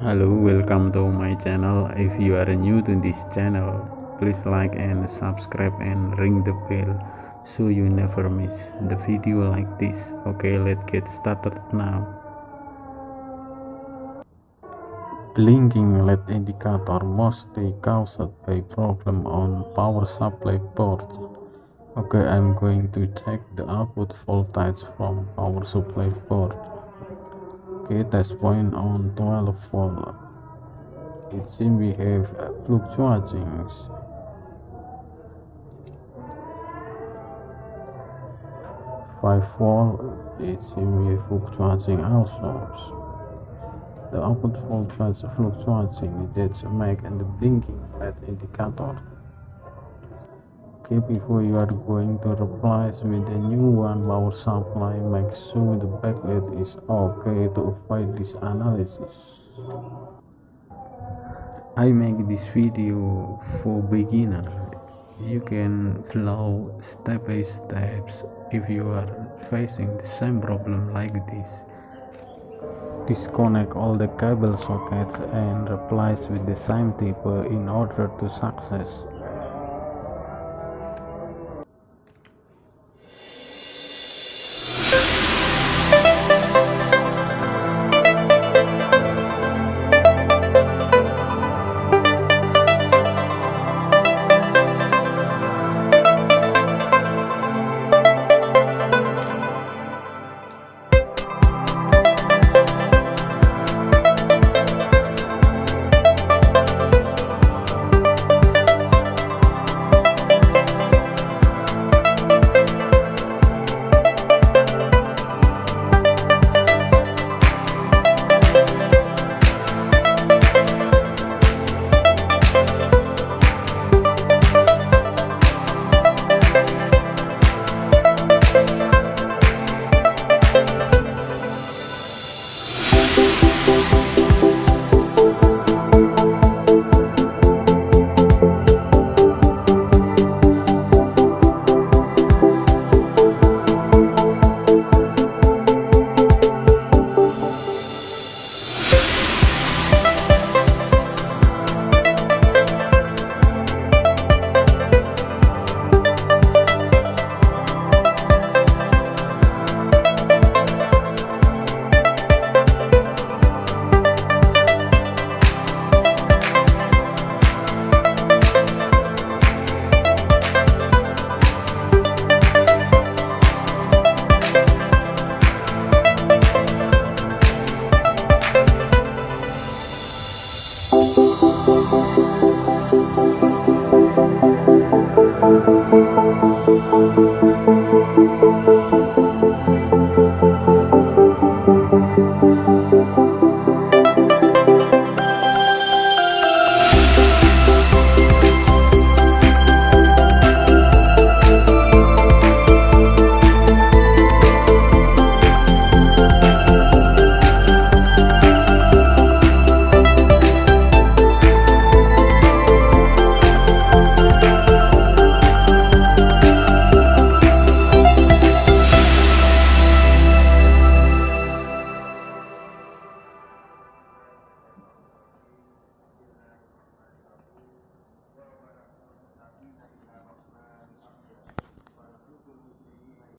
Hello, welcome to my channel. If you are new to this channel, please like and subscribe and ring the bell so you never miss the video like this. Okay, let's get started now. Blinking LED indicator mostly caused by problem on power supply port. Okay, I'm going to check the output voltage from power supply port. Okay, test point on 12 volt. It seems we have fluctuating 5 volt. It seems we have fluctuating also. The output voltage fluctuating that make the blinking LED indicator. Okay, before you are going to replace with the new one power supply, make sure the backlight is okay to avoid this analysis. I make this video for beginner. You can follow step by steps if you are facing the same problem like this. Disconnect all the cable sockets and replace with the same type in order to success.